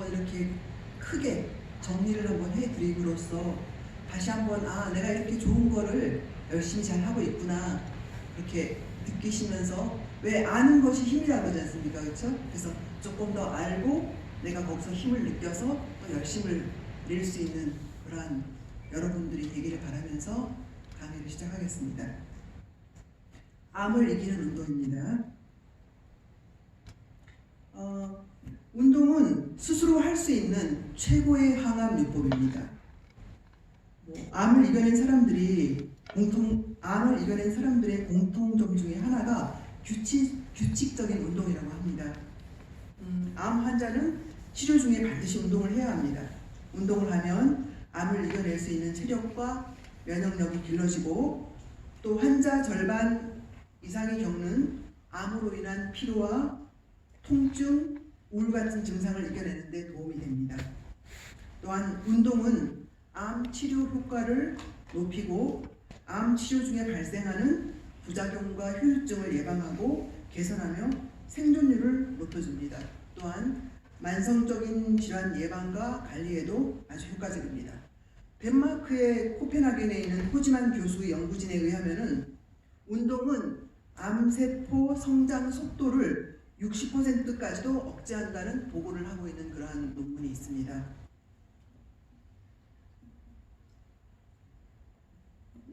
한번 이렇게 크게 정리를 한번 해드림으로써 다시 한번 내가 이렇게 좋은 거를 열심히 잘 하고 있구나 그렇게 느끼시면서 왜 아는 것이 힘이라고 하지 않습니까? 그렇죠? 그래서 조금 더 알고 내가 거기서 힘을 느껴서 또 열심을 낼 수 있는 그러한 여러분들이 되기를 바라면서 강의를 시작하겠습니다. 암을 이기는 운동입니다. 운동은 스스로 할 수 있는 최고의 항암 요법입니다. 암을 이겨낸 사람들의 공통점 중에 하나가 규칙적인 운동이라고 합니다. 암 환자는 치료 중에 반드시 운동을 해야 합니다. 운동을 하면 암을 이겨낼 수 있는 체력과 면역력이 길러지고 또 환자 절반 이상이 겪는 암으로 인한 피로와 통증, 우울 같은 증상을 이겨내는 데 도움이 됩니다. 또한 운동은 암 치료 효과를 높이고 암 치료 중에 발생하는 부작용과 후유증을 예방하고 개선하며 생존율을 높여줍니다. 또한 만성적인 질환 예방과 관리에도 아주 효과적입니다. 덴마크의 코펜하겐에 있는 호지만 교수의 연구진에 의하면 운동은 암세포 성장 속도를 60%까지도 억제한다는 보고를 하고 있는 그러한 논문이 있습니다.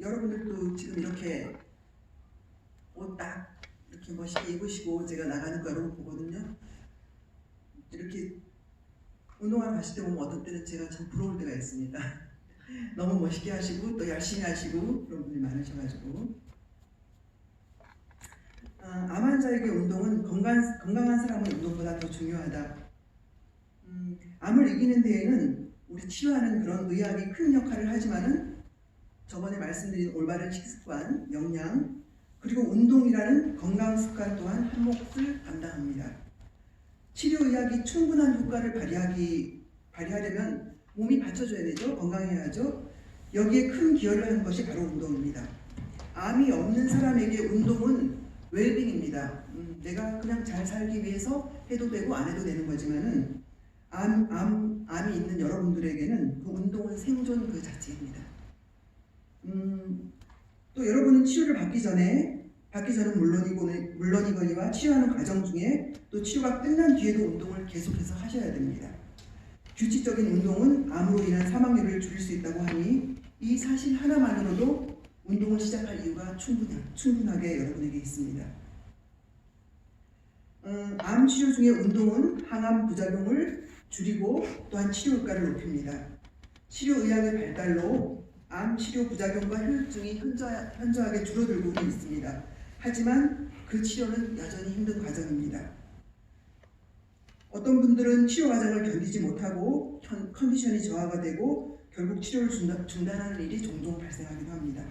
여러분들도 지금 이렇게 옷 딱 이렇게 멋있게 입으시고 제가 나가는 거 여러분 보거든요. 이렇게 운동하러 가실 때 보면 어떤 때는 제가 참 부러울 때가 있습니다. 너무 멋있게 하시고 또 열심히 하시고 그런 분들이 많으셔가지고 암 환자에게 운동은 건강한 사람의 운동보다 더 중요하다. 암을 이기는 데에는 우리 치료하는 그런 의학이 큰 역할을 하지만은 저번에 말씀드린 올바른 식습관, 영양, 그리고 운동이라는 건강 습관 또한 한 몫을 담당합니다. 치료의학이 충분한 효과를 발휘하려면 몸이 받쳐줘야 되죠. 건강해야죠. 여기에 큰 기여를 하는 것이 바로 운동입니다. 암이 없는 사람에게 운동은 웰빙입니다. 내가 그냥 잘 살기 위해서 해도 되고 안 해도 되는 거지만은 암이 있는 여러분들에게는 그 운동은 생존 그 자체입니다. 또 여러분은 치료를 받기 전은 물론이거니와 치료하는 과정 중에 또 치료가 끝난 뒤에도 운동을 계속해서 하셔야 됩니다. 규칙적인 운동은 암으로 인한 사망률을 줄일 수 있다고 하니 이 사실 하나만으로도 운동을 시작할 이유가 충분하게 여러분에게 있습니다. 암 치료 중에 운동은 항암 부작용을 줄이고 또한 치료 효과를 높입니다. 치료의학의 발달로 암 치료 부작용과 후유증이 현저하게 줄어들고는 있습니다. 하지만 그 치료는 여전히 힘든 과정입니다. 어떤 분들은 치료 과정을 견디지 못하고 컨디션이 저하가 되고 결국 치료를 중단하는 일이 종종 발생하기도 합니다.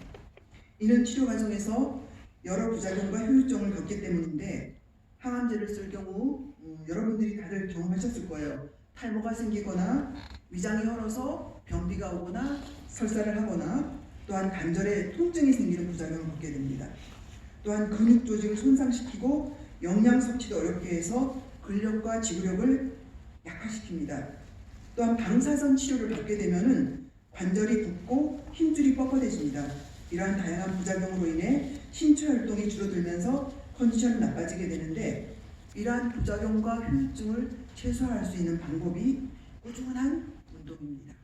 이는 치료 과정에서 여러 부작용과 후유증을 겪기 때문인데 항암제를 쓸 경우 여러분들이 다들 경험하셨을 거예요. 탈모가 생기거나 위장이 헐어서 변비가 오거나 설사를 하거나 또한 관절에 통증이 생기는 부작용을 겪게 됩니다. 또한 근육 조직을 손상시키고 영양 섭취도 어렵게 해서 근력과 지구력을 약화시킵니다. 또한 방사선 치료를 받게 되면은 관절이 붓고 힘줄이 뻣뻣해집니다. 이러한 다양한 부작용으로 인해 신체 활동이 줄어들면서 컨디션이 나빠지게 되는데 이러한 부작용과 후유증을 최소화할 수 있는 방법이 꾸준한 운동입니다.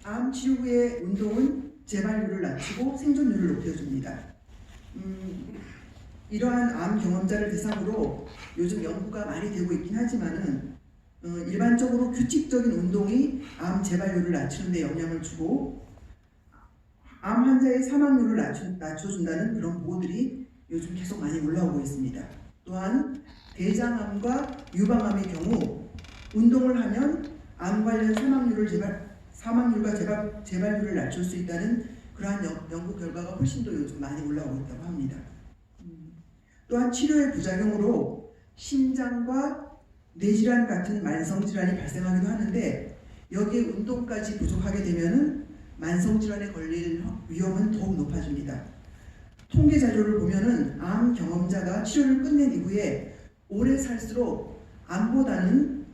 암 치료 후의 운동은 재발률을 낮추고 생존율을 높여줍니다. 이러한 암 경험자를 대상으로 요즘 연구가 많이 되고 있긴 하지만은 일반적으로 규칙적인 운동이 암 재발률을 낮추는 데 영향을 주고 암 환자의 사망률을 낮춰준다는 그런 보고들이 요즘 계속 많이 올라오고 있습니다. 또한 대장암과 유방암의 경우 운동을 하면 암 관련 사망률과 재발률을 낮출 수 있다는 그러한 연구 결과가 훨씬 더 요즘 많이 올라오고 있다고 합니다. 또한 치료의 부작용으로 심장과 뇌질환 같은 만성질환이 발생하기도 하는데 여기에 운동까지 부족하게 되면은 만성질환에 걸릴 위험은 더욱 높아집니다. 통계 자료를 보면은 암 경험자가 치료를 끝낸 이후에 오래 살수록 암보다는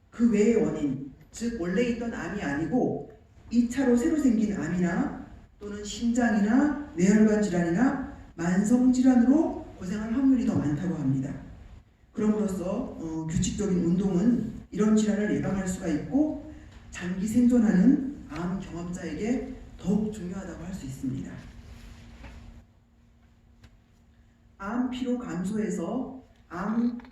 그 외의 원인, 즉 원래 있던 암이 아니고 2차로 새로 생긴 암이나 또는 심장이나 뇌혈관 질환이나 만성 질환으로 고생할 확률이 더 많다고 합니다. 그럼으로써 규칙적인 운동은 이런 질환을 예방할 수가 있고 장기 생존하는 암 경험자에게 더욱 중요하다고 할 수 있습니다. 암 피로 감소에서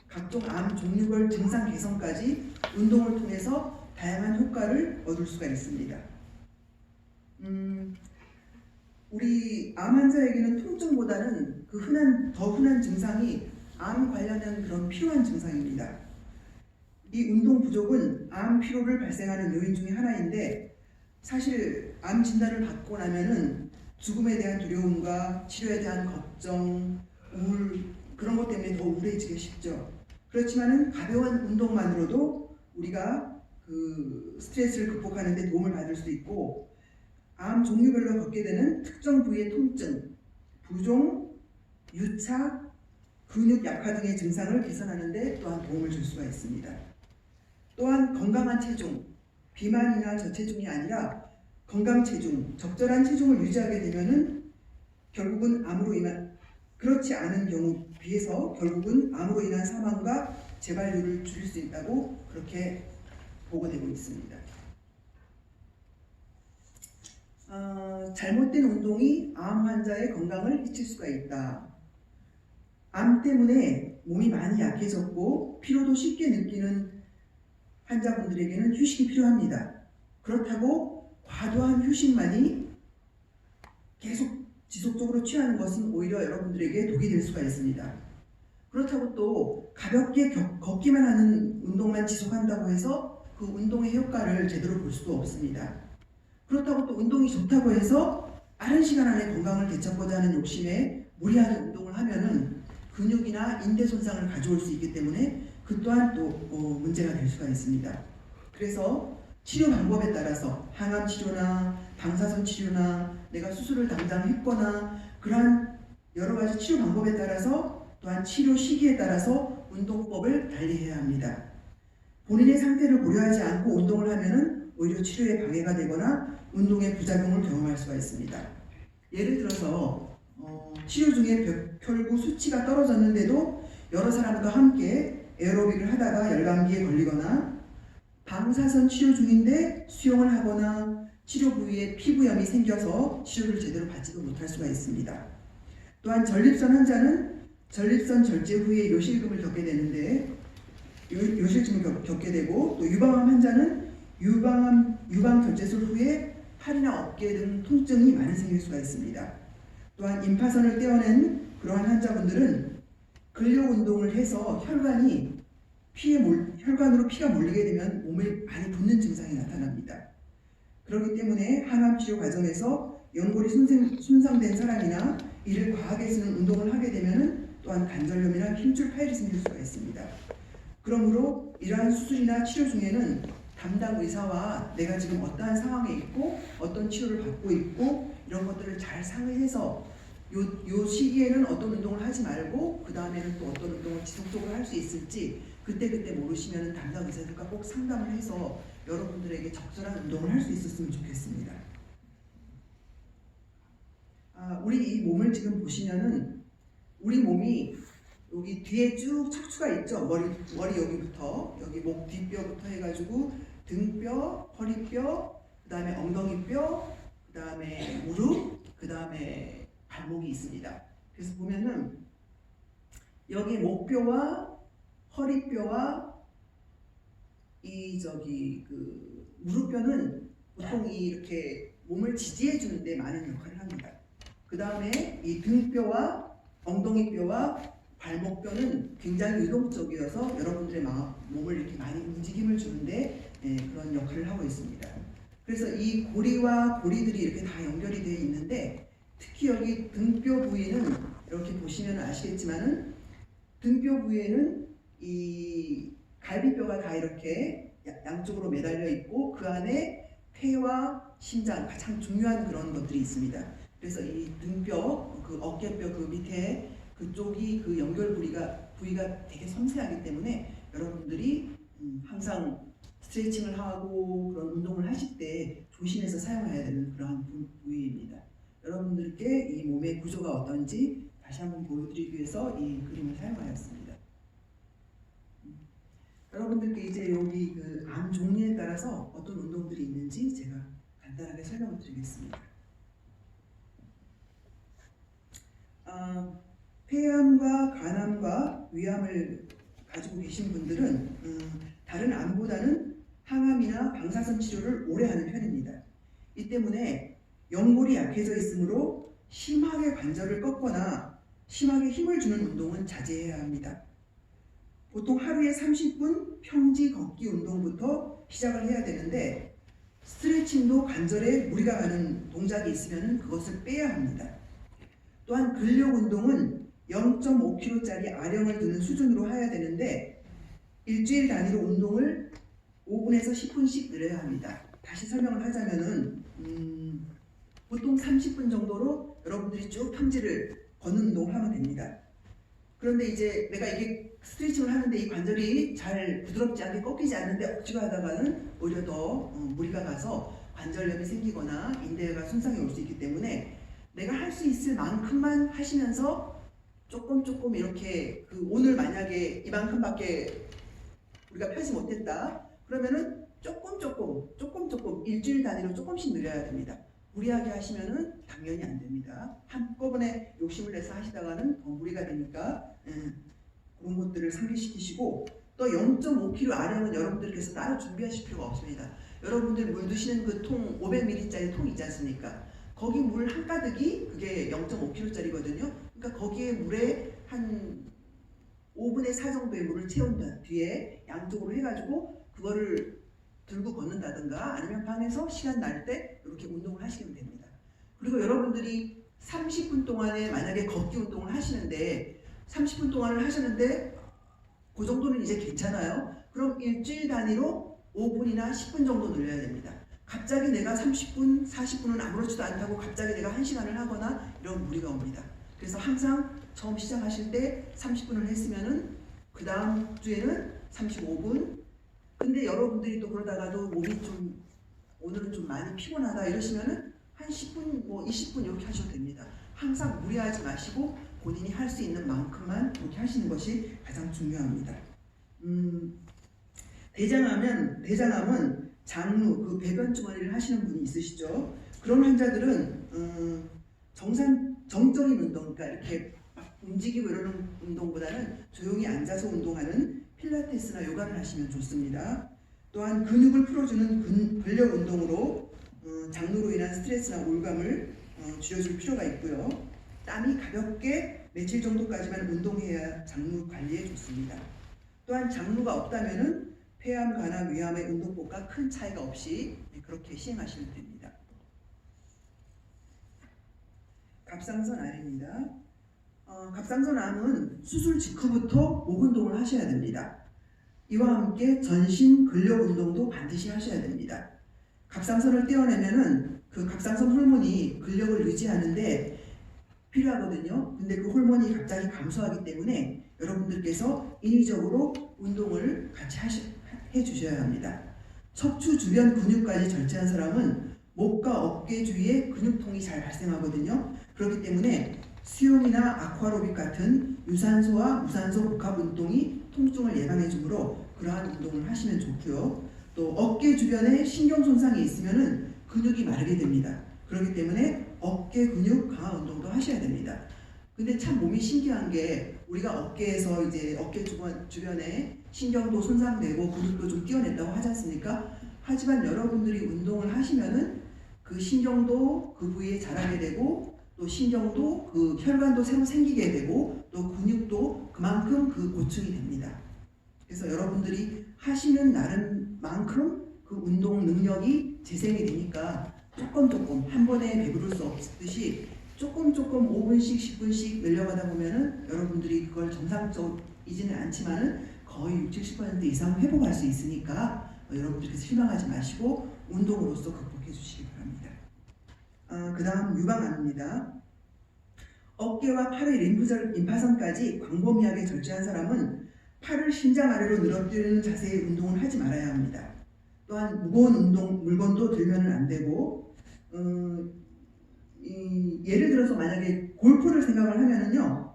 각종 암 종류별 증상 개선까지 운동을 통해서 다양한 효과를 얻을 수가 있습니다. 우리 암 환자에게는 통증보다는 더 흔한 증상이 암 관련한 그런 피로한 증상입니다. 이 운동 부족은 암 피로를 발생하는 요인 중에 하나인데 사실 암 진단을 받고 나면은 죽음에 대한 두려움과 치료에 대한 걱정, 우울 그런 것 때문에 더 우울해지기 쉽죠. 그렇지만은 가벼운 운동만으로도 우리가 그 스트레스를 극복하는 데 도움을 받을 수 있고 암 종류별로 겪게 되는 특정 부위의 통증, 부종, 유착, 근육 약화 등의 증상을 개선하는 데 또한 도움을 줄 수가 있습니다. 또한 건강한 체중, 비만이나 저체중이 아니라 건강 체중, 적절한 체중을 유지하게 되면은 결국은 그렇지 않은 경우 비해서 결국은 암으로 인한 사망과 재발률을 줄일 수 있다고 그렇게 보고되고 있습니다. 잘못된 운동이 암 환자의 건강을 해칠 수가 있다. 암 때문에 몸이 많이 약해졌고 피로도 쉽게 느끼는 환자분들에게는 휴식이 필요합니다. 그렇다고 과도한 휴식만이 계속 지속적으로 취하는 것은 오히려 여러분들에게 독이 될 수가 있습니다. 그렇다고 또 가볍게 걷기만 하는 운동만 지속한다고 해서 그 운동의 효과를 제대로 볼 수도 없습니다. 그렇다고 또 운동이 좋다고 해서 빠른 시간 안에 건강을 되찾고자 하는 욕심에 무리하게 운동을 하면은 근육이나 인대 손상을 가져올 수 있기 때문에 그 또한 또 문제가 될 수가 있습니다. 그래서 치료 방법에 따라서 항암 치료나 방사선 치료나 내가 수술을 당장 했거나 그러한 여러 가지 치료 방법에 따라서 또한 치료 시기에 따라서 운동법을 달리해야 합니다. 본인의 상태를 고려하지 않고 운동을 하면은 오히려 치료에 방해가 되거나 운동의 부작용을 경험할 수가 있습니다. 예를 들어서 치료 중에 혈구 수치가 떨어졌는데도 여러 사람과 함께 에어로빅을 하다가 열감기에 걸리거나 방사선 치료 중인데 수영을 하거나 치료 부위에 피부염이 생겨서 치료를 제대로 받지도 못할 수가 있습니다. 또한 전립선 환자는 전립선 절제 후에 요실금을 겪게 되는데 요실금을 겪게 되고 또 유방암 환자는 유방 결제술 후에 팔이나 어깨 등 통증이 많이 생길 수가 있습니다. 또한 임파선을 떼어낸 그러한 환자분들은 근력 운동을 해서 혈관으로 피가 몰리게 되면 몸에 많이 붓는 증상이 나타납니다. 그렇기 때문에 항암 치료 과정에서 연골이 손상된 사람이나 이를 과하게 쓰는 운동을 하게 되면 또한 관절염이나 힘줄 파열이 생길 수가 있습니다. 그러므로 이러한 수술이나 치료 중에는 담당 의사와 내가 지금 어떠한 상황에 있고 어떤 치료를 받고 있고 이런 것들을 잘 상의해서 요 시기에는 어떤 운동을 하지 말고 그 다음에는 또 어떤 운동을 지속적으로 할 수 있을지 그때 모르시면 담당 의사들과 꼭 상담을 해서 여러분들에게 적절한 운동을 할 수 있었으면 좋겠습니다. 우리 이 몸을 지금 보시면은 우리 몸이 여기 뒤에 쭉 척추가 있죠. 머리 여기부터 여기 목 뒷뼈부터 해가지고 등뼈, 허리뼈, 그 다음에 엉덩이뼈, 그 다음에 무릎, 그 다음에 발목이 있습니다. 그래서 보면은 여기 목뼈와 허리뼈와 무릎뼈는 보통 이렇게 몸을 지지해 주는데 많은 역할을 합니다. 그 다음에 이 등뼈와 엉덩이뼈와 발목뼈는 굉장히 유동적이어서 여러분들의 몸을 이렇게 많이 움직임을 주는데 그런 역할을 하고 있습니다. 그래서 이 고리와 고리들이 이렇게 다 연결이 되어 있는데 특히 여기 등뼈 부위는 이렇게 보시면 아시겠지만은 등뼈 부위에는 이 갈비뼈가 다 이렇게 양쪽으로 매달려 있고 그 안에 폐와 심장 가장 중요한 그런 것들이 있습니다. 그래서 이 등뼈, 그 어깨뼈 그 밑에 그쪽이 그 연결 부위가 되게 섬세하기 때문에 여러분들이 항상 스트레칭을 하고 그런 운동을 하실 때 조심해서 사용해야 되는 그런 부위입니다. 여러분들께 이 몸의 구조가 어떤지 다시 한번 보여드리기 위해서 이 그림을 사용하였습니다. 여러분들께 이제 여기 그 암 종류에 따라서 어떤 운동들이 있는지 제가 간단하게 설명을 드리겠습니다. 폐암과 간암과 위암을 가지고 계신 분들은 다른 암보다는 항암이나 방사선 치료를 오래 하는 편입니다. 이 때문에 연골이 약해져 있으므로 심하게 관절을 꺾거나 심하게 힘을 주는 운동은 자제해야 합니다. 보통 하루에 30분 평지 걷기 운동부터 시작을 해야 되는데 스트레칭도 관절에 무리가 가는 동작이 있으면 그것을 빼야 합니다. 또한 근력 운동은 0.5kg짜리 아령을 드는 수준으로 해야 되는데 일주일 단위로 운동을 5분에서 10분씩 늘려야 합니다. 다시 설명을 하자면은 보통 30분 정도로 여러분들이 쭉 평지를 걷는 운동을 하면 됩니다. 그런데 이제 내가 이게 스트레칭을 하는데 이 관절이 잘 부드럽지 않게 꺾이지 않는데 억지로 하다가는 오히려 더 무리가 가서 관절염이 생기거나 인대가 손상이 올 수 있기 때문에 내가 할 수 있을 만큼만 하시면서 조금 이렇게 오늘 만약에 이만큼밖에 우리가 펴지 못했다 그러면은 조금 일주일 단위로 조금씩 늘려야 됩니다. 무리하게 하시면은 당연히 안 됩니다. 한꺼번에 욕심을 내서 하시다가는 더 무리가 되니까 그런 것들을 상기시키시고 또 0.5kg 아령은 여러분들께서 따로 준비하실 필요가 없습니다. 여러분들 물 드시는 그 통 500ml짜리 통 있지 않습니까? 거기 물 한 가득이 그게 0.5kg짜리거든요. 그러니까 거기에 물에 한 5분의 4 정도의 물을 채운 뒤에 양쪽으로 해가지고 그거를 들고 걷는다든가 아니면 방에서 시간 날 때 이렇게 운동을 하시면 됩니다. 그리고 여러분들이 30분 동안에 만약에 걷기 운동을 하시는데 30분 동안을 하셨는데 그 정도는 이제 괜찮아요. 그럼 일주일 단위로 5분이나 10분 정도 늘려야 됩니다. 갑자기 내가 30분, 40분은 아무렇지도 않다고 갑자기 내가 1시간을 하거나 이런 무리가 옵니다. 그래서 항상 처음 시작하실 때 30분을 했으면은 그 다음 주에는 35분. 근데 여러분들이 또 그러다가도 몸이 좀 오늘은 좀 많이 피곤하다 이러시면은 한 10분, 뭐 20분 이렇게 하셔도 됩니다. 항상 무리하지 마시고 본인이 할 수 있는 만큼만 그렇게 하시는 것이 가장 중요합니다. 대장암은 장루, 그 배변 주머니를 하시는 분이 있으시죠? 그런 환자들은 정적인 운동, 그러니까 이렇게 막 움직이고 이러는 운동보다는 조용히 앉아서 운동하는 필라테스나 요가를 하시면 좋습니다. 또한 근육을 풀어주는 근력 운동으로 장루로 인한 스트레스나 우울감을 줄여줄 필요가 있고요. 땀이 가볍게 며칠 정도까지만 운동해야 장루 관리에 좋습니다. 또한 장루가 없다면은 폐암, 간암, 위암의 운동법과 큰 차이가 없이 그렇게 시행하시면 됩니다. 갑상선 암입니다. 갑상선 암은 수술 직후부터 목 운동을 하셔야 됩니다. 이와 함께 전신 근력 운동도 반드시 하셔야 됩니다. 갑상선을 떼어내면은 그 갑상선 호르몬이 근력을 유지하는데 필요하거든요. 근데 그 호르몬이 갑자기 감소하기 때문에 여러분들께서 인위적으로 운동을 같이 해주셔야 합니다. 척추 주변 근육까지 절제한 사람은 목과 어깨 주위에 근육통이 잘 발생하거든요. 그렇기 때문에 수영이나 아쿠아로빅 같은 유산소와 무산소 복합 운동이 통증을 예방해 주므로 그러한 운동을 하시면 좋고요. 또 어깨 주변에 신경 손상이 있으면은 근육이 마르게 됩니다. 그렇기 때문에 어깨 근육 강화 운동도 하셔야 됩니다. 근데 참 몸이 신기한 게 우리가 어깨에서 이제 어깨 주변에 신경도 손상되고 근육도 좀 띄어낸다고 하지 않습니까? 하지만 여러분들이 운동을 하시면은 그 신경도 그 부위에 자라게 되고 또 신경도 그 혈관도 새로 생기게 되고 또 근육도 그만큼 그 보충이 됩니다. 그래서 여러분들이 하시는 나름만큼 그 운동 능력이 재생이 되니까 조금 한 번에 배부를 수 없듯이 조금 5분씩 10분씩 늘려가다 보면은 여러분들이 그걸 정상적이지는 않지만은 거의 60-70% 이상 회복할 수 있으니까 여러분들께서 실망하지 마시고 운동으로서 극복해 주시기 바랍니다. 그 다음 유방암입니다. 어깨와 팔의 림파선까지 광범위하게 절제한 사람은 팔을 심장 아래로 늘어뜨리는 자세의 운동을 하지 말아야 합니다. 또한 무거운 물건도 들면 안 되고, 예를 들어서 만약에 골프를 생각을 하면은요,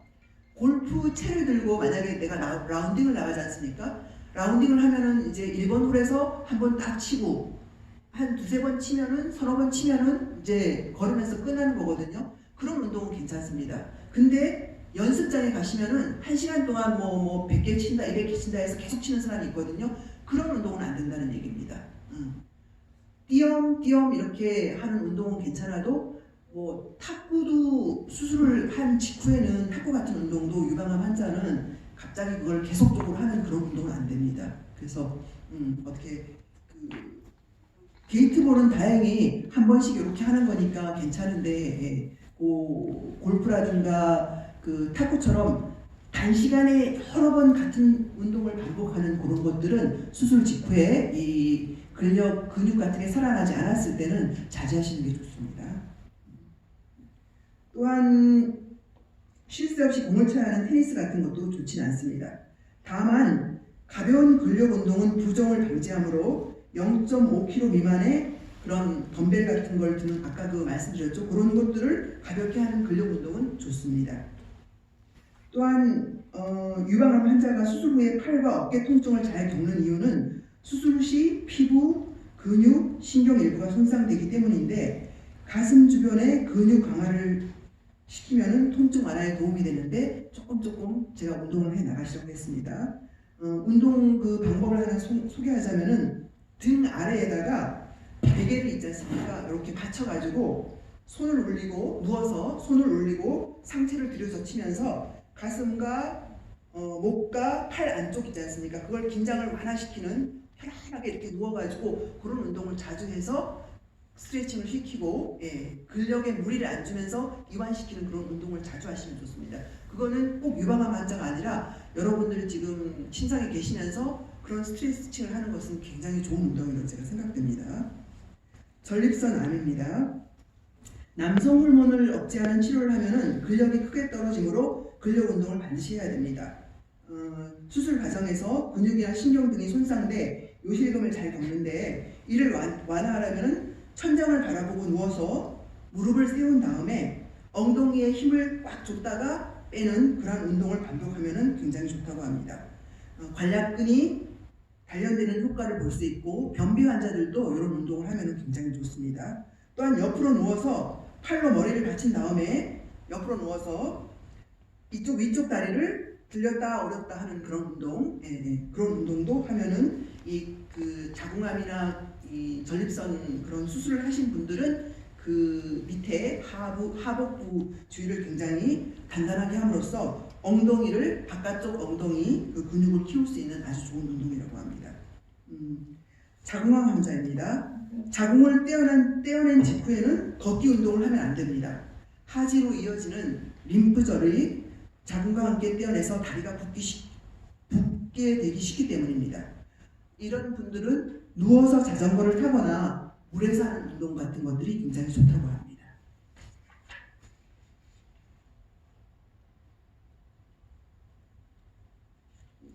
골프 채를 들고 만약에 내가 라운딩을 나가지 않습니까? 라운딩을 하면은 이제 1번 홀에서 한 번 딱 치고 한 두세 번 치면은 서너 번 치면은 이제 걸으면서 끝나는 거거든요. 그런 운동은 괜찮습니다. 근데 연습장에 가시면은 1시간 동안 뭐 100개 친다, 200개 친다 해서 계속 치는 사람이 있거든요. 그런 운동은 안 된다는 얘기입니다. 띄엄띄엄 이렇게 하는 운동은 괜찮아도 뭐 탁구도 수술을 한 직후에는 탁구 같은 운동도 유방암 환자는 갑자기 그걸 계속적으로 하는 그런 운동은 안 됩니다. 그래서 어떻게 게이트볼은 다행히 한 번씩 이렇게 하는 거니까 괜찮은데 골프라든가 그 탁구처럼 단시간에 여러 번 같은 운동을 반복하는 그런 것들은 수술 직후에 이 근육 같은 게 살아나지 않았을 때는 자제하시는 게 좋습니다. 또한 쉴 새 없이 공을 쳐야 하는 테니스 같은 것도 좋지는 않습니다. 다만 가벼운 근력 운동은 부종을 방지하므로 0.5kg 미만의 그런 덤벨 같은 걸 드는 아까 그 말씀드렸죠. 그런 것들을 가볍게 하는 근력 운동은 좋습니다. 또한 유방암 환자가 수술 후에 팔과 어깨 통증을 잘 겪는 이유는 수술 시 피부, 근육, 신경 일부가 손상되기 때문인데 가슴 주변의 근육 강화를 시키면은 통증 완화에 도움이 되는데 조금 제가 운동을 해 나가시려고 했습니다. 운동 그 방법을 하나 소개하자면은 등 아래에다가 베개를 있지 않습니까? 이렇게 받쳐가지고 손을 올리고 누워서 손을 올리고 상체를 들여젖히면서 가슴과 목과 팔 안쪽 있지 않습니까? 그걸 긴장을 완화시키는 편안하게 이렇게 누워가지고 그런 운동을 자주 해서 스트레칭을 시키고 근력에 무리를 안 주면서 이완시키는 그런 운동을 자주 하시면 좋습니다. 그거는 꼭 유방암 환자가 아니라 여러분들이 지금 침상에 계시면서 그런 스트레칭을 하는 것은 굉장히 좋은 운동이라고 제가 생각됩니다. 전립선 암입니다. 남성 호르몬을 억제하는 치료를 하면은 근력이 크게 떨어지므로 근력 운동을 반드시 해야 됩니다. 수술 과정에서 근육이나 신경 등이 손상돼 요실금을 잘 겪는데 이를 완화하려면 천장을 바라보고 누워서 무릎을 세운 다음에 엉덩이에 힘을 꽉 줬다가 빼는 그런 운동을 반복하면 굉장히 좋다고 합니다. 관략근이 단련되는 효과를 볼 수 있고 변비 환자들도 이런 운동을 하면 굉장히 좋습니다. 또한 옆으로 누워서 팔로 머리를 받친 다음에 옆으로 누워서 이쪽 위쪽 다리를 들렸다 오렸다 하는 그런 운동, 그런 운동도 하면은 그 자궁암이나 이 전립선 그런 수술을 하신 분들은 그 밑에 하복부 주위를 굉장히 단단하게 함으로써 엉덩이를 바깥쪽 엉덩이 그 근육을 키울 수 있는 아주 좋은 운동이라고 합니다. 자궁암 환자입니다. 자궁을 떼어낸 직후에는 걷기 운동을 하면 안 됩니다. 하지로 이어지는 림프절이 자궁과 함께 떼어내서 다리가 붓게 되기 쉽기 때문입니다. 이런 분들은 누워서 자전거를 타거나 물에서 하는 운동 같은 것들이 굉장히 좋다고 합니다.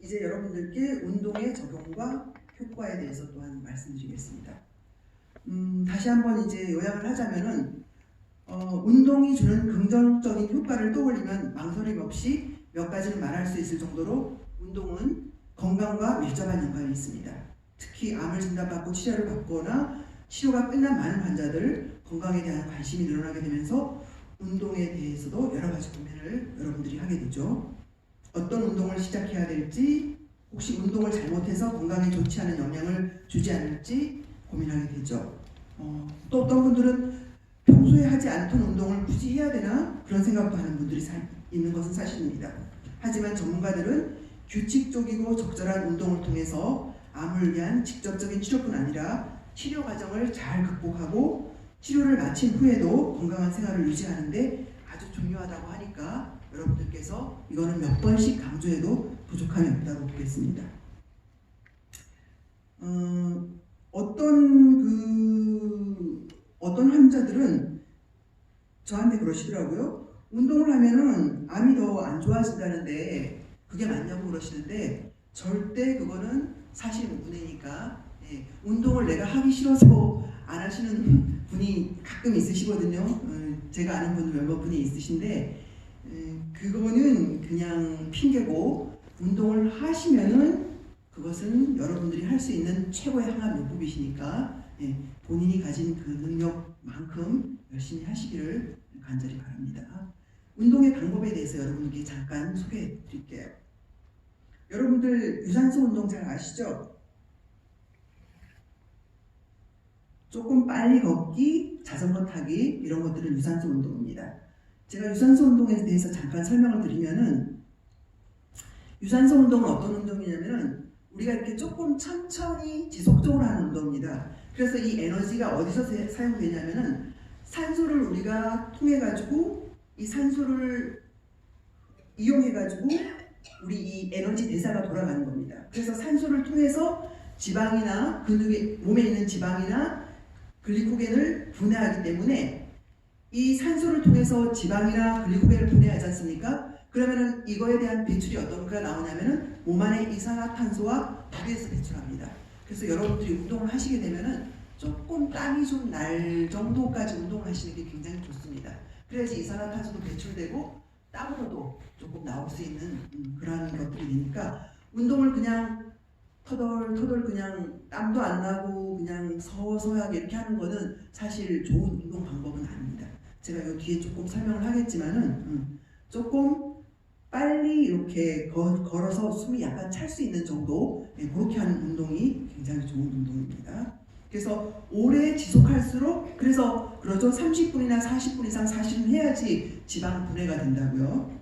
이제 여러분들께 운동의 적용과 효과에 대해서 또한 말씀드리겠습니다. 다시 한번 이제 요약을 하자면은 운동이 주는 긍정적인 효과를 떠올리면 망설임 없이 몇 가지를 말할 수 있을 정도로 운동은 건강과 밀접한 연관이 있습니다. 특히 암을 진단받고 치료를 받거나 치료가 끝난 많은 환자들 건강에 대한 관심이 늘어나게 되면서 운동에 대해서도 여러 가지 고민을 여러분들이 하게 되죠. 어떤 운동을 시작해야 될지, 혹시 운동을 잘못해서 건강에 좋지 않은 영향을 주지 않을지 고민하게 되죠. 또 어떤 분들은 평소에 하지 않던 운동을 굳이 해야 되나 그런 생각도 하는 분들이 있는 것은 사실입니다. 하지만 전문가들은 규칙적이고 적절한 운동을 통해서 암을 위한 직접적인 치료뿐 아니라 치료 과정을 잘 극복하고 치료를 마친 후에도 건강한 생활을 유지하는데 아주 중요하다고 하니까 여러분들께서 이거는 몇 번씩 강조해도 부족함이 없다고 보겠습니다. 어떤 환자들은 저한테 그러시더라고요. 운동을 하면은 암이 더 안 좋아진다는데 그게 맞냐고 그러시는데 절대 그거는 사실 무근이니까 운동을 내가 하기 싫어서 안 하시는 분이 가끔 있으시거든요. 제가 아는 분들 몇몇 분이 있으신데 그거는 그냥 핑계고 운동을 하시면은 그것은 여러분들이 할 수 있는 최고의 항암요법이시니까 본인이 가진 그 능력만큼 열심히 하시기를 간절히 바랍니다. 운동의 방법에 대해서 여러분께 잠깐 소개해 드릴게요. 여러분들 유산소 운동 잘 아시죠? 조금 빨리 걷기, 자전거 타기 이런 것들은 유산소 운동입니다. 제가 유산소 운동에 대해서 잠깐 설명을 드리면은 유산소 운동은 어떤 운동이냐면은 우리가 이렇게 조금 천천히 지속적으로 하는 운동입니다. 그래서 이 에너지가 어디서 사용되냐면은 산소를 우리가 통해 가지고 이 산소를 이용해 가지고 우리 이 에너지 대사가 돌아가는 겁니다. 그래서 산소를 통해서 지방이나 근육에 몸에 있는 지방이나 글리코겐을 분해하기 때문에 이 산소를 통해서 지방이나 글리코겐을 분해하지 않습니까? 그러면은 이거에 대한 배출이 어떤가 나오냐면은 몸 안에 이산화탄소와 물에서 배출합니다. 그래서 여러분들이 운동을 하시게 되면은 조금 땀이 좀 날 정도까지 운동을 하시는 게 굉장히 좋습니다. 그래야지 이산화탄소도 배출되고 땀으로도 조금 나올 수 있는 그러한 것들이 되니까 운동을 그냥 터덜터덜 그냥 땀도 안 나고 그냥 서서하게 이렇게 하는 거는 사실 좋은 운동 방법은 아닙니다. 제가 이 뒤에 조금 설명을 하겠지만은 조금 빨리 이렇게 걸어서 숨이 약간 찰 수 있는 정도 그렇게 하는 운동이 굉장히 좋은 운동입니다. 그래서 오래 지속할수록 그래서 그러죠. 30분이나 40분 이상 사실은 해야지 지방 분해가 된다고요.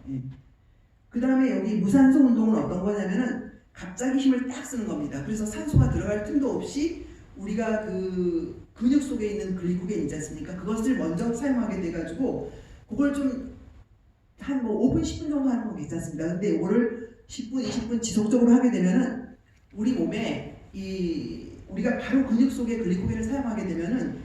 그 다음에 여기 무산소 운동은 어떤 거냐면은 갑자기 힘을 딱 쓰는 겁니다. 그래서 산소가 들어갈 틈도 없이 우리가 그 근육 속에 있는 글리코겐 있지 않습니까? 그것을 먼저 사용하게 돼가지고 그걸 좀 한 뭐 5분, 10분 정도 하는 건 괜찮습니다. 근데 이거를 10분, 20분 지속적으로 하게 되면은 우리 몸에 우리가 바로 근육 속에 글리코겐을 사용하게 되면은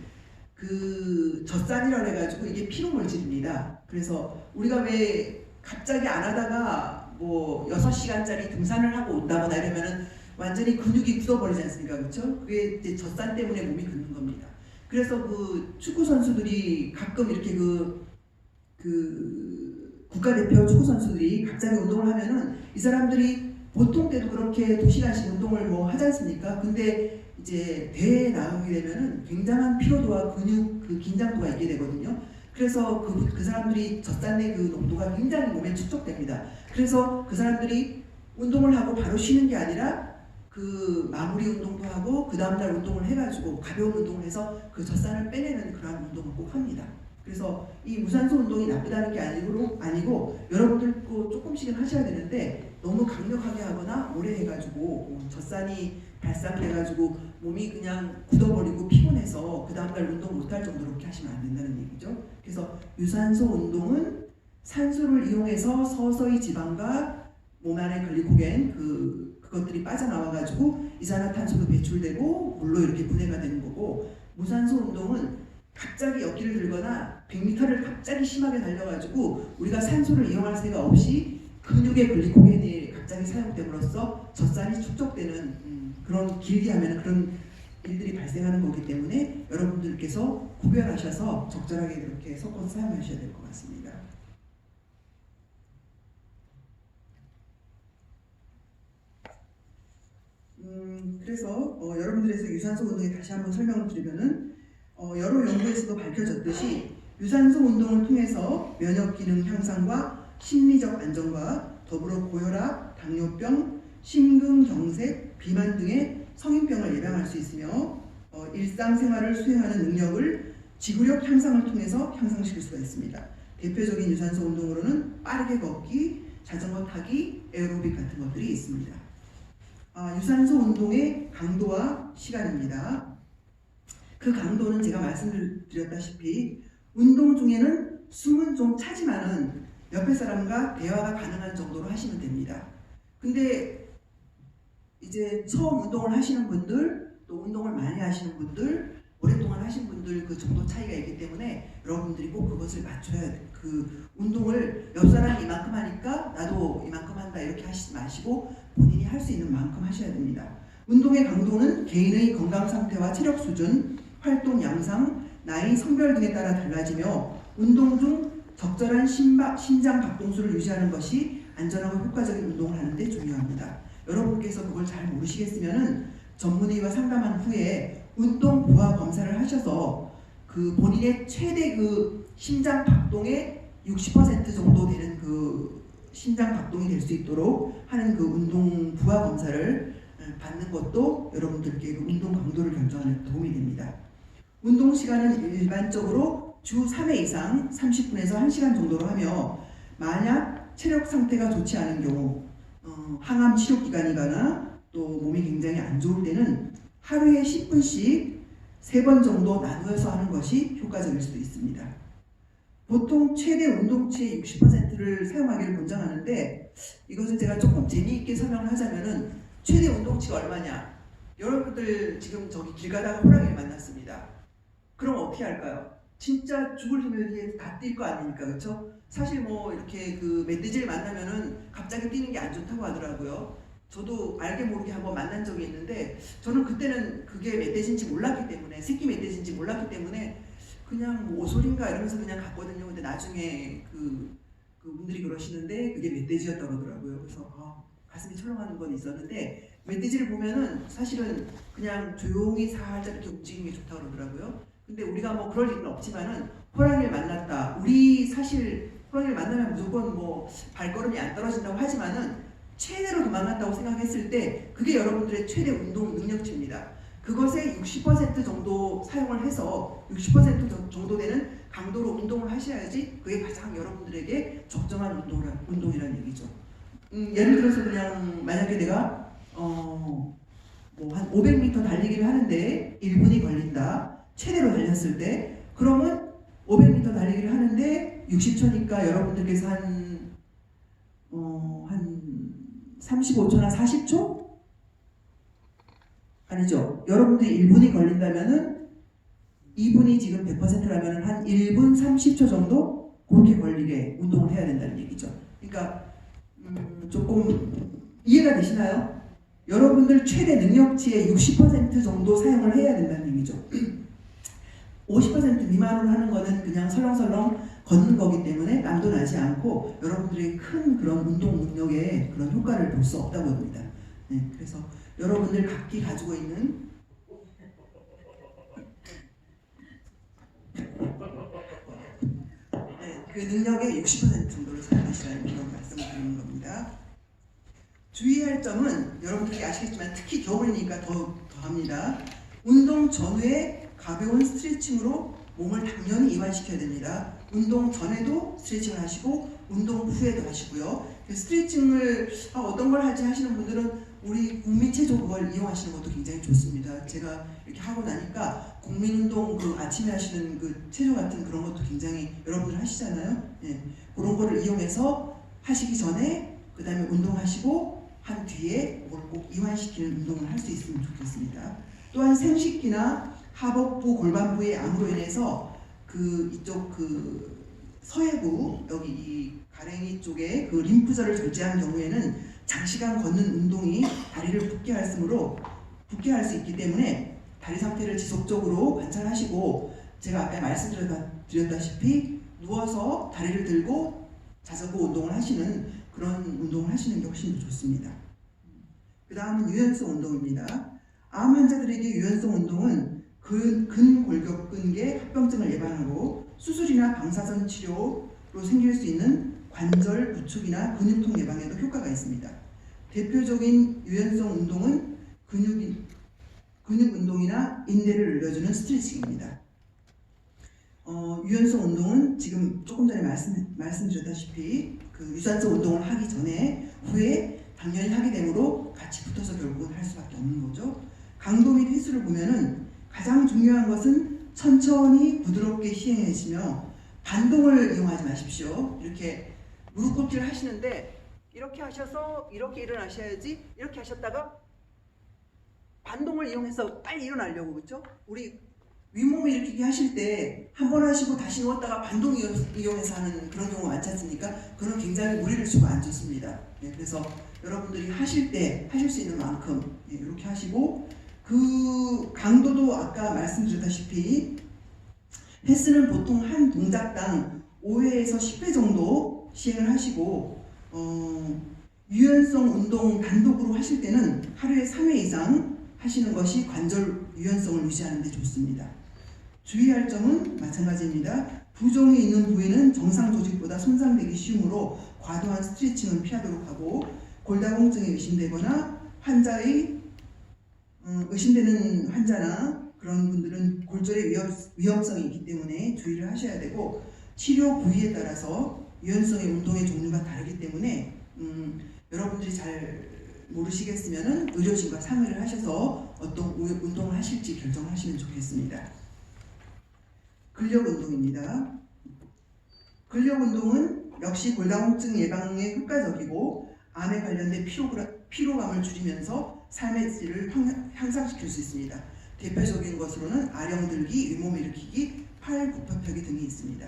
그 젖산이라고 해가지고 이게 피로물질입니다. 그래서 우리가 왜 갑자기 안 하다가 뭐 6시간짜리 등산을 하고 온다거나 이러면은 완전히 근육이 굳어버리지 않습니까? 그렇죠? 그게 이제 젖산 때문에 몸이 굳는 겁니다. 그래서 그 축구 선수들이 가끔 이렇게 국가대표 축구 선수들이 갑자기 운동을 하면은 이 사람들이 보통 때도 그렇게 2시간씩 운동을 뭐 하지 않습니까? 근데 이제 대회에 나가게 되면은 굉장한 피로도와 근육 그 긴장도가 있게 되거든요. 그래서 그 사람들이 젖산의 그 농도가 굉장히 몸에 축적됩니다. 그래서 그 사람들이 운동을 하고 바로 쉬는 게 아니라 그 마무리 운동도 하고 그 다음날 운동을 해가지고 가벼운 운동을 해서 그 젖산을 빼내는 그러한 운동을 꼭 합니다. 그래서 이 무산소 운동이 나쁘다는 게 아니고 여러분들도 조금씩은 하셔야 되는데 너무 강력하게 하거나 오래 해가지고 젖산이 발산돼가지고 몸이 그냥 굳어버리고 피곤해서 그 다음날 운동 못할 정도로 그렇게 하시면 안 된다는 얘기죠. 그래서 유산소 운동은 산소를 이용해서 서서히 지방과 몸 안에 글리코겐 그것들이 빠져나와가지고 이산화탄소도 배출되고 물로 이렇게 분해가 되는 거고, 무산소 운동은 갑자기 어깨를 들거나 100m를 갑자기 심하게 달려가지고 우리가 산소를 이용할 새가 없이 근육의 글리코겐이 갑자기 사용됨으로써 젖산이 축적되는 그런 길게 하면 그런 일들이 발생하는 거기 때문에 여러분들께서 구별하셔서 적절하게 그렇게 섞어서 사용하셔야 될 것 같습니다. 그래서 여러분들에서 유산소 운동에 다시 한번 설명을 드리면은 여러 연구에서도 밝혀졌듯이 유산소 운동을 통해서 면역 기능 향상과 심리적 안정과 더불어 고혈압, 당뇨병, 심근경색, 비만 등의 성인병을 예방할 수 있으며 일상생활을 수행하는 능력을 지구력 향상을 통해서 향상시킬 수가 있습니다. 대표적인 유산소 운동으로는 빠르게 걷기, 자전거 타기, 에어로빅 같은 것들이 있습니다. 유산소 운동의 강도와 시간입니다. 그 강도는 제가 말씀드렸다시피 운동 중에는 숨은 좀 차지만은 옆에 사람과 대화가 가능한 정도로 하시면 됩니다. 근데 이제 처음 운동을 하시는 분들, 또 운동을 많이 하시는 분들, 오랫동안 하신 분들 그 정도 차이가 있기 때문에 여러분들이 꼭 그것을 맞춰야 그 운동을 옆 사람이 이만큼 하니까 나도 이만큼 한다 이렇게 하시지 마시고 본인이 할 수 있는 만큼 하셔야 됩니다. 운동의 강도는 개인의 건강 상태와 체력 수준, 활동 양상, 나이, 성별 등에 따라 달라지며 운동 중 적절한 심장 박동수를 유지하는 것이 안전하고 효과적인 운동을 하는 데 중요합니다. 여러분께서 그걸 잘 모르시겠으면은 전문의와 상담한 후에 운동 부하 검사를 하셔서 그 본인의 최대 그 심장 박동의 60% 정도 되는 그 심장 박동이 될 수 있도록 하는 그 운동 부하 검사를 받는 것도 여러분들께 그 운동 강도를 결정하는 데 도움이 됩니다. 운동 시간은 일반적으로 주 3회 이상 30분에서 1시간 정도로 하며 만약 체력 상태가 좋지 않은 경우 항암 치료 기간이거나 또 몸이 굉장히 안 좋을 때는 하루에 10분씩 3번 정도 나누어서 하는 것이 효과적일 수도 있습니다. 보통 최대 운동치의 60%를 사용하기를 권장하는데 이것은 제가 조금 재미있게 설명을 하자면은 최대 운동치가 얼마냐? 여러분들 지금 저기 길 가다가 호랑이를 만났습니다. 그럼 어떻게 할까요? 진짜 죽을 힘을 다 뛸 거 아닙니까? 그렇죠? 사실 뭐 이렇게 그 멧돼지를 만나면은 갑자기 뛰는 게 안 좋다고 하더라고요. 저도 알게 모르게 한번 만난 적이 있는데 저는 그때는 그게 멧돼지인지 몰랐기 때문에 새끼 멧돼지인지 몰랐기 때문에 그냥 뭐 오소린가 이러면서 그냥 갔거든요. 근데 나중에 그분들이 그러시는데 그게 멧돼지였다고 그러더라고요. 그래서 가슴이 철렁하는 건 있었는데 멧돼지를 보면은 사실은 그냥 조용히 살짝 이렇게 움직이는 게 좋다고 그러더라고요. 근데 우리가 뭐 그럴 일은 없지만은 호랑이를 만났다. 우리 사실 호랑이를 만나면 무조건 뭐 발걸음이 안 떨어진다고 하지만은 최대로 도망갔다고 생각했을 때 그게 여러분들의 최대 운동 능력치입니다. 그것의 60% 정도 사용을 해서 60% 정도 되는 강도로 운동을 하셔야지 그게 가장 여러분들에게 적정한 운동이라는 얘기죠. 예를 들어서 그냥 만약에 내가 뭐 한 500m 달리기를 하는데 1분이 걸린다. 최대로 달렸을 때 그러면 500m 달리기를 하는데 60초니까 여러분들께서 한 35초나 40초? 아니죠. 여러분들이 1분이 걸린다면은 2분이 지금 100%라면 한 1분 30초 정도 그렇게 걸리게 운동을 해야 된다는 얘기죠. 그러니까 조금 이해가 되시나요? 여러분들 최대 능력치의 60% 정도 사용을 해야 된다는 얘기죠. 50% 미만으로 하는 거는 그냥 설렁설렁 걷는 거기 때문에 남도 나지 않고 여러분들이 큰 그런 운동 능력에 그런 효과를 볼 수 없다고 합니다. 네, 그래서 여러분들 각기 가지고 있는 그 능력의 60% 정도를 사용하시라는 그런 말씀을 드리는 겁니다. 주의할 점은 여러분들이 아시겠지만 특히 겨울이니까 더합니다. 운동 전후에 가벼운 스트레칭으로 몸을 당연히 이완시켜야 됩니다. 운동 전에도 스트레칭을 하시고 운동 후에도 하시고요. 스트레칭을 어떤 걸 하지 하시는 분들은 우리 국민체조 그걸 이용하시는 것도 굉장히 좋습니다. 제가 이렇게 하고 나니까 국민운동 그 아침에 하시는 그 체조 같은 그런 것도 굉장히 여러분들 하시잖아요. 예, 그런 거를 이용해서 하시기 전에 그 다음에 운동하시고 한 뒤에 그걸 꼭 이완시키는 운동을 할 수 있으면 좋겠습니다. 또한 생식기나 하복부, 골반부의 암으로 인해서 이쪽 서해부 여기 이 가랭이 쪽에 그 림프절을 절제한 경우에는 장시간 걷는 운동이 다리를 붓게 할 수 있기 때문에 다리 상태를 지속적으로 관찰하시고 제가 아까 말씀드렸다시피 누워서 다리를 들고 자전거 운동을 하시는 그런 운동을 하시는 게 훨씬 더 좋습니다. 그 다음은 유연성 운동입니다. 암 환자들에게 유연성 운동은 근골격근계 합병증을 예방하고 수술이나 방사선 치료로 생길 수 있는 관절 구축이나 근육통 예방에도 효과가 있습니다. 대표적인 유연성 운동은 근육 운동이나 인대를 늘려주는 스트레칭입니다. 유연성 운동은 지금 조금 전에 말씀드렸다시피 그 유산소 운동을 하기 전에 후에 당연히 하게 되므로 같이 붙어서 결국은 할 수밖에 없는 거죠. 강도 및 횟수를 보면은 가장 중요한 것은 천천히 부드럽게 시행하시며 반동을 이용하지 마십시오. 이렇게 무릎 꿇기를 하시는데 이렇게 하셔서 이렇게 일어나셔야지 이렇게 하셨다가 반동을 이용해서 빨리 일어나려고 그렇죠? 우리 윗몸 일으키기 하실 때 한 번 하시고 다시 누웠다가 반동 이용해서 하는 그런 경우가 많지 않습니까? 그건 굉장히 무리를 주고 안 좋습니다. 그래서 여러분들이 하실 때 하실 수 있는 만큼 이렇게 하시고, 그 강도도 아까 말씀드렸다시피 헬스는 보통 한 동작당 5회에서 10회 정도 시행을 하시고, 유연성 운동 단독으로 하실 때는 하루에 3회 이상 하시는 것이 관절 유연성을 유지하는 데 좋습니다. 주의할 점은 마찬가지입니다. 부종이 있는 부위는 정상 조직보다 손상되기 쉬우므로 과도한 스트레칭은 피하도록 하고, 골다공증이 의심되거나 의심되는 환자나 그런 분들은 골절의 위험성이 있기 때문에 주의를 하셔야 되고, 치료 부위에 따라서 유연성의 운동의 종류가 다르기 때문에 여러분들이 잘 모르시겠으면 의료진과 상의를 하셔서 어떤 운동을 하실지 결정을 하시면 좋겠습니다. 근력 운동입니다. 근력 운동은 역시 골다공증 예방에 효과적이고 암에 관련된 피로감을 줄이면서 삶의 질을 향상시킬 수 있습니다. 대표적인 것으로는 아령들기, 윗몸 일으키기, 팔 굽혀펴기 등이 있습니다.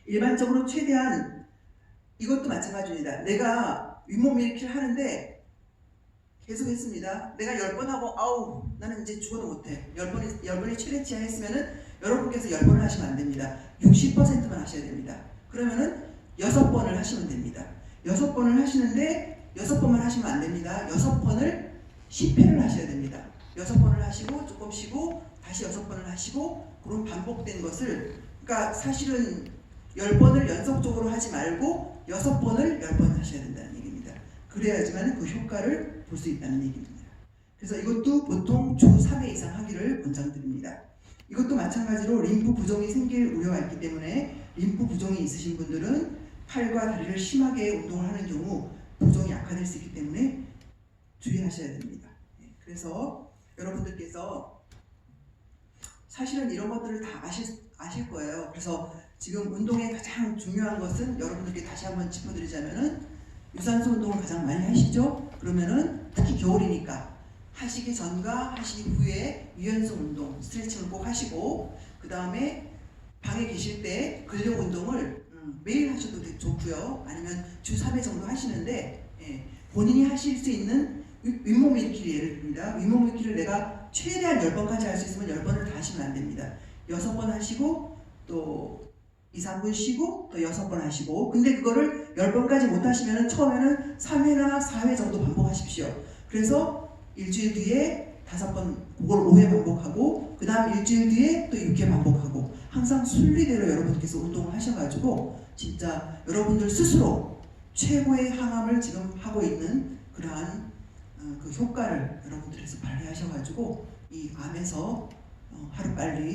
일반적으로 최대한 이것도 마찬가지입니다. 내가 윗몸 일으키기를 하는데 계속 했습니다. 내가 10번 하고 아우 나는 이제 죽어도 못해. 10번이 최대치야 했으면은 여러분께서 10번을 하시면 안 됩니다. 60%만 하셔야 됩니다. 그러면은 6번을 하시면 됩니다. 6번을 하시는데 6번만 하시면 안 됩니다. 6번을 10회를 하셔야 됩니다. 6번을 하시고 조금 쉬고 다시 6번을 하시고, 그런 반복된 것을, 그러니까 사실은 10번을 연속적으로 하지 말고 6번을 10번 하셔야 된다는 얘기입니다. 그래야지만 그 효과를 볼 수 있다는 얘기입니다. 그래서 이것도 보통 주 3회 이상 하기를 권장드립니다. 이것도 마찬가지로 림프 부종이 생길 우려가 있기 때문에 림프 부종이 있으신 분들은 팔과 다리를 심하게 운동을 하는 경우 부종이 약화될 수 있기 때문에 주의하셔야 됩니다. 그래서 여러분들께서 사실은 이런 것들을 다 아실 거예요. 그래서 지금 운동의 가장 중요한 것은 여러분들께 다시 한번 짚어드리자면은 유산소 운동을 가장 많이 하시죠? 그러면은 특히 겨울이니까 하시기 전과 하시기 후에 유연성 운동, 스트레칭을 꼭 하시고, 그 다음에 방에 계실 때 근력 운동을 매일 하셔도 좋고요. 아니면 주 3회 정도 하시는데 본인이 하실 수 있는 윗몸 일으키기 예를 듭니다. 윗몸 일으키기를 내가 최대한 10번까지 할 수 있으면 10번을 다 하시면 안 됩니다. 6번 하시고 또 2, 3분 쉬고 또 6번 하시고, 근데 그거를 10번까지 못 하시면 처음에는 3회나 4회 정도 반복하십시오. 그래서 일주일 뒤에 5번, 그걸 5회 반복하고, 그 다음 일주일 뒤에 또 6회 반복하고, 항상 순리대로 여러분께서 운동을 하셔가지고 진짜 여러분들 스스로 최고의 항암을 지금 하고 있는 그러한 그 효과를 여러분들에서 발휘하셔가지고 이 암에서 하루빨리